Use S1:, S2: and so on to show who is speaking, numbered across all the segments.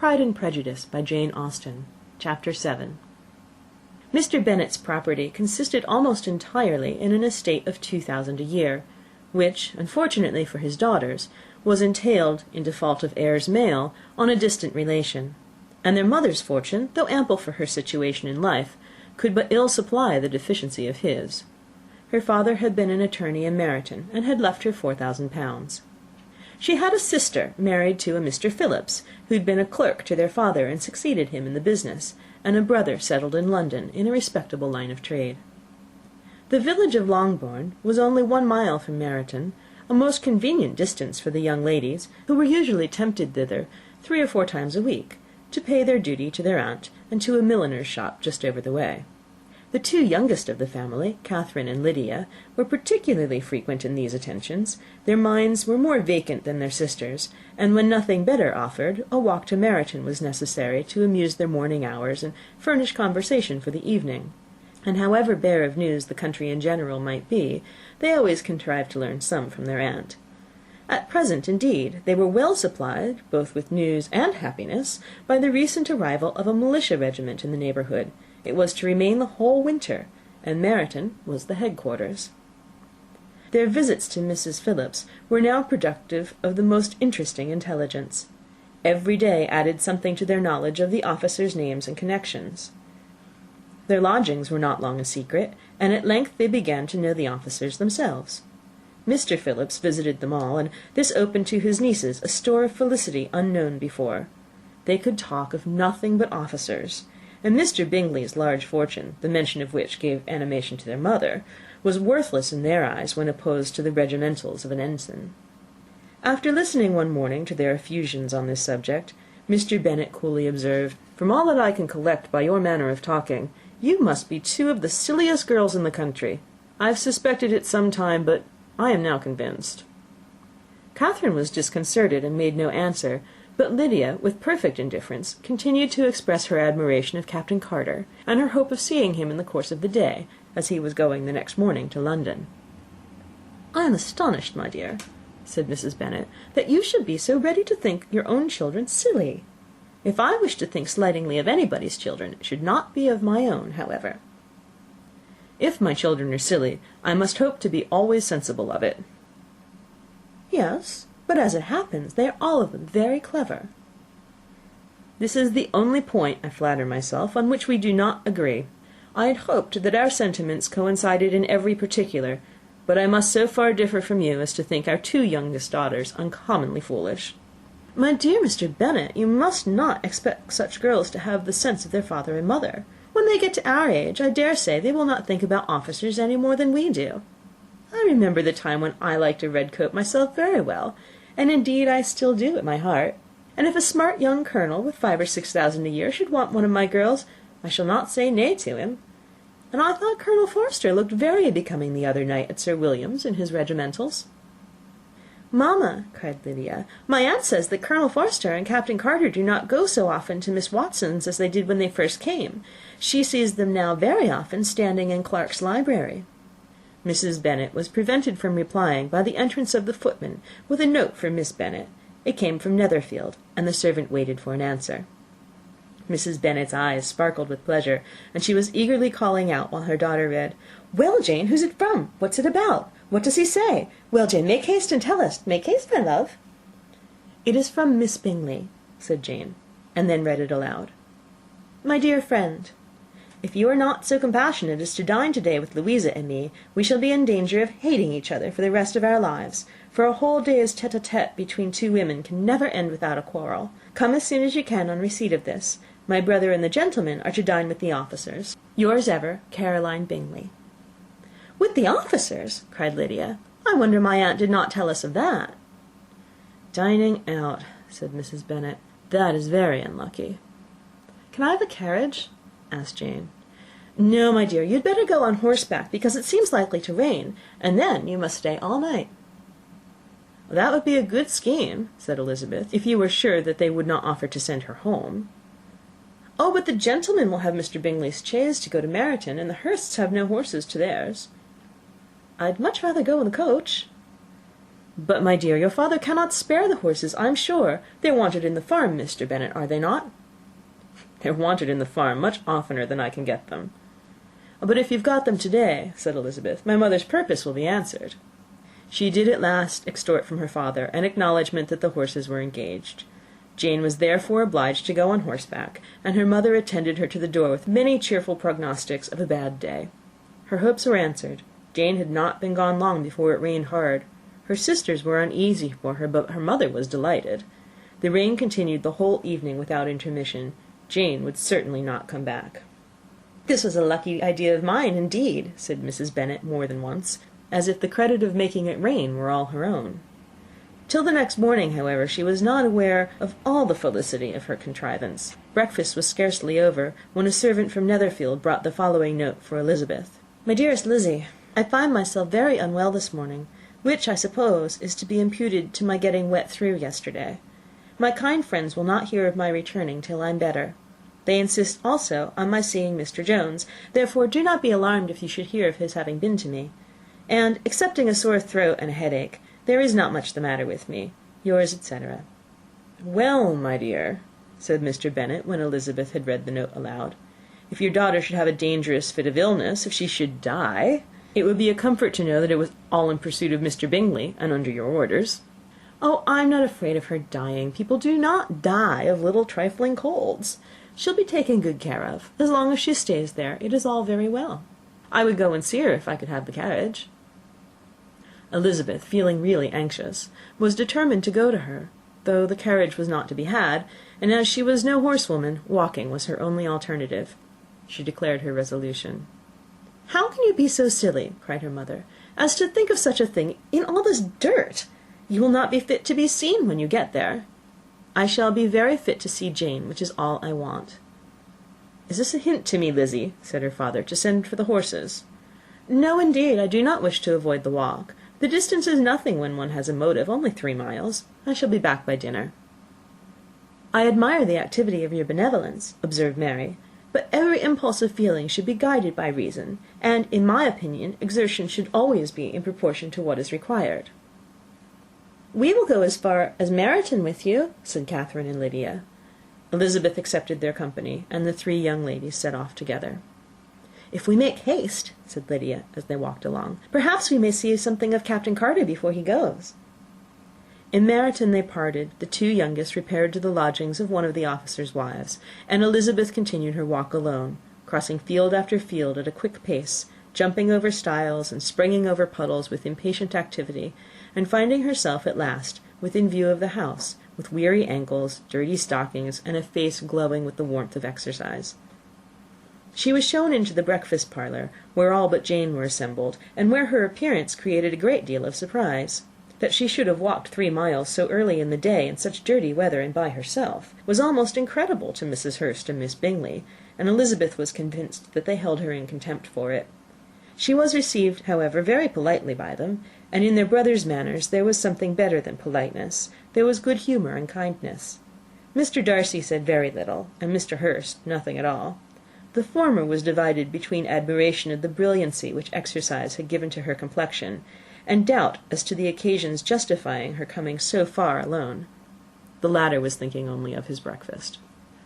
S1: Pride and Prejudice by Jane Austen. Chapter 7. Mr. Bennet's property consisted almost entirely in an estate of 2,000 a year, which, unfortunately for his daughters, was entailed, in default of heirs male, on a distant relation; and their mother's fortune, though ample for her situation in life, could but ill supply the deficiency of his. Her father had been an attorney in Meryton, and had left her £4,000. She had a sister married to a Mr. Phillips, who had been a clerk to their father and succeeded him in the business, and a brother settled in London in a respectable line of trade. The village of Longbourn was only 1 mile from Meryton, a most convenient distance for the young ladies, who were usually tempted thither 3 or 4 times a week, to pay their duty to their aunt and to a milliner's shop just over the way. The 2 youngest of the family, Catherine and Lydia, were particularly frequent in these attentions. Their minds were more vacant than their sisters', and when nothing better offered, a walk to Meryton was necessary to amuse their morning hours and furnish conversation for the evening; and however bare of news the country in general might be, they always contrived to learn some from their aunt. At present, indeed, they were well supplied, both with news and happiness, by the recent arrival of a militia regiment in the neighbourhood. It was to remain the whole winter, and Meryton was the headquarters. Their visits to Mrs. Phillips were now productive of the most interesting intelligence. Every day added something to their knowledge of the officers' names and connections. Their lodgings were not long a secret, and at length they began to know the officers themselves. Mr. Phillips visited them all, and this opened to his nieces a store of felicity unknown before. They could talk of nothing but officers, and Mr. Bingley's large fortune, the mention of which gave animation to their mother, was worthless in their eyes when opposed to the regimentals of an ensign. After listening one morning to their effusions on this subject, Mr. Bennet coolly observed, "From all that I can collect by your manner of talking, you must be 2 of the silliest girls in the country. I have suspected it some time, but I am now convinced." Catherine was disconcerted and made no answer, but Lydia, with perfect indifference, continued to express her admiration of Captain Carter, and her hope of seeing him in the course of the day, as he was going the next morning to London. "I am astonished, my dear," said Mrs. Bennet, "that you should be so ready to think your own children silly. If I wish to think slightingly of anybody's children, it should not be of my own, however. If my children are silly, I must hope to be always sensible of it." "Yes, but as it happens, they are all of them very clever." "This is the only point, I flatter myself, on which we do not agree. I had hoped that our sentiments coincided in every particular, but I must so far differ from you as to think our 2 youngest daughters uncommonly foolish." "My dear Mr. Bennet, you must not expect such girls to have the sense of their father and mother. When they get to our age, I dare say they will not think about officers any more than we do. I remember the time when I liked a red coat myself very well, and indeed I still do at my heart; and if a smart young colonel with 5,000 or 6,000 a year should want one of my girls, I shall not say nay to him. And I thought Colonel Forster looked very becoming the other night at Sir William's in his regimentals." "Mamma," cried Lydia, "my aunt says that Colonel Forster and Captain Carter do not go so often to Miss Watson's as they did when they first came. She sees them now very often standing in Clark's library." Mrs. Bennet was prevented from replying by the entrance of the footman with a note for Miss Bennet. It came from Netherfield, and the servant waited for an answer. Mrs. Bennet's eyes sparkled with pleasure, and she was eagerly calling out while her daughter read, "Well, Jane, who's it from? What's it about? What does he say? Well, Jane, make haste and tell us. Make haste, my love." "It is from Miss Bingley," said Jane, and then read it aloud. "My dear friend, if you are not so compassionate as to dine to-day with Louisa and me, we shall be in danger of hating each other for the rest of our lives, for a whole day's tete-a-tete between 2 women can never end without a quarrel. Come as soon as you can on receipt of this. My brother and the gentlemen are to dine with the officers. Yours ever, Caroline Bingley." "With the officers!" cried Lydia. "I wonder my aunt did not tell us of that." "Dining out," said Mrs. Bennet. "That is very unlucky." "Can I have a carriage?" asked Jane. "No, my dear, you'd better go on horseback, because it seems likely to rain, and then you must stay all night." "That would be a good scheme," said Elisabeth, "if you were sure that they would not offer to send her home." "Oh, but the gentlemen will have Mr. Bingley's chaise to go to Meryton, and the Hursts have no horses to theirs." "I'd much rather go in the coach." "But, my dear, your father cannot spare the horses, I'm sure. They're wanted in the farm, Mr. Bennet, are they not?" "They're wanted in the farm much oftener than I can get them." "But if you've got them to-day," said Elizabeth, "my mother's purpose will be answered." She did at last extort from her father an acknowledgment that the horses were engaged. Jane was therefore obliged to go on horseback, and her mother attended her to the door with many cheerful prognostics of a bad day. Her hopes were answered. Jane had not been gone long before it rained hard. Her sisters were uneasy for her, but her mother was delighted. The rain continued the whole evening without intermission. Jane would certainly not come back. "This was a lucky idea of mine, indeed," said Mrs. Bennet more than once, as if the credit of making it rain were all her own. Till the next morning, however, she was not aware of all the felicity of her contrivance. Breakfast was scarcely over, when a servant from Netherfield brought the following note for Elizabeth. "My dearest Lizzie, I find myself very unwell this morning, which, I suppose, is to be imputed to my getting wet through yesterday. My kind friends will not hear of my returning till I'm better. They insist also on my seeing Mr. Jones, therefore do not be alarmed if you should hear of his having been to me. And, excepting a sore throat and a headache, there is not much the matter with me. Yours, etc." "Well, my dear," said Mr. Bennet, when Elizabeth had read the note aloud, "if your daughter should have a dangerous fit of illness, if she should die, it would be a comfort to know that it was all in pursuit of Mr. Bingley, and under your orders." "Oh, I'm not afraid of her dying. People do not die of little trifling colds. She'll be taken good care of. As long as she stays there, it is all very well. I would go and see her if I could have the carriage." Elizabeth, feeling really anxious, was determined to go to her, though the carriage was not to be had, and as she was no horsewoman, walking was her only alternative. She declared her resolution. "How can you be so silly," cried her mother, "as to think of such a thing in all this dirt? You will not be fit to be seen when you get there." "I shall be very fit to see Jane, which is all I want." "Is this a hint to me, Lizzie," said her father, "to send for the horses?" "No, indeed, I do not wish to avoid the walk. The distance is nothing when one has a motive, only 3 miles. I shall be back by dinner." "I admire the activity of your benevolence," observed Mary, "but every impulse of feeling should be guided by reason, and, in my opinion, exertion should always be in proportion to what is required." "We will go as far as Meryton with you," said Catherine and Lydia. Elizabeth accepted their company, and the 3 young ladies set off together. "If we make haste," said Lydia, as they walked along, "perhaps we may see something of Captain Carter before he goes." In Meryton they parted. The 2 youngest repaired to the lodgings of one of the officers' wives, and Elizabeth continued her walk alone, crossing field after field at a quick pace, jumping over stiles and springing over puddles with impatient activity, and finding herself at last within view of the house, with weary ankles, dirty stockings, and a face glowing with the warmth of exercise. She was shown into the breakfast parlour, where all but Jane were assembled, and where her appearance created a great deal of surprise. That she should have walked 3 miles so early in the day, in such dirty weather, and by herself, was almost incredible to Mrs. Hurst and Miss Bingley, and Elizabeth was convinced that they held her in contempt for it. She was received, however, very politely by them, and in their brother's manners there was something better than politeness. There was good humour and kindness. Mr. Darcy said very little, and Mr. Hurst nothing at all. The former was divided between admiration of the brilliancy which exercise had given to her complexion, and doubt as to the occasions justifying her coming so far alone. The latter was thinking only of his breakfast.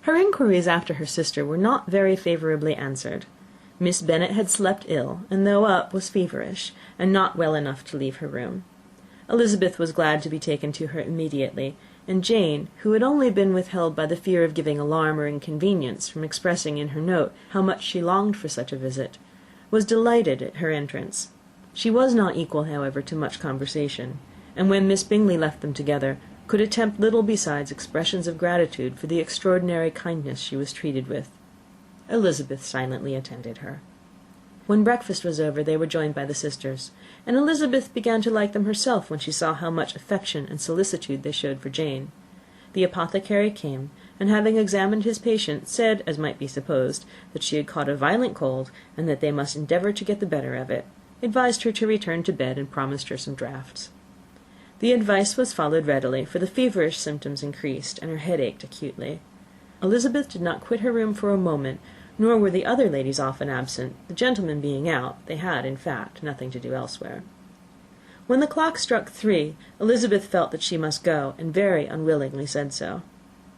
S1: Her inquiries after her sister were not very favourably answered. Miss Bennet had slept ill, and though up, was feverish, and not well enough to leave her room. Elizabeth was glad to be taken to her immediately, and Jane, who had only been withheld by the fear of giving alarm or inconvenience from expressing in her note how much she longed for such a visit, was delighted at her entrance. She was not equal, however, to much conversation, and when Miss Bingley left them together, could attempt little besides expressions of gratitude for the extraordinary kindness she was treated with. Elizabeth silently attended her. When breakfast was over, they were joined by the sisters, and Elizabeth began to like them herself when she saw how much affection and solicitude they showed for Jane. The apothecary came, and having examined his patient, said, as might be supposed, that she had caught a violent cold, and that they must endeavour to get the better of it, advised her to return to bed, and promised her some draughts. The advice was followed readily, for the feverish symptoms increased, and her head ached acutely. Elizabeth did not quit her room for a moment, nor were the other ladies often absent. The gentlemen being out, they had, in fact, nothing to do elsewhere. When the clock struck 3, Elizabeth felt that she must go, and very unwillingly said so.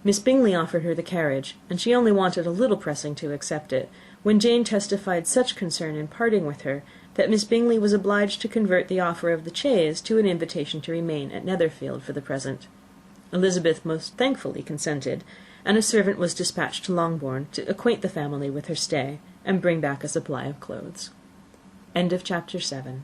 S1: Miss Bingley offered her the carriage, and she only wanted a little pressing to accept it, when Jane testified such concern in parting with her, that Miss Bingley was obliged to convert the offer of the chaise to an invitation to remain at Netherfield for the present. Elizabeth most thankfully consented, and a servant was dispatched to Longbourn to acquaint the family with her stay, and bring back a supply of clothes. End of chapter 7.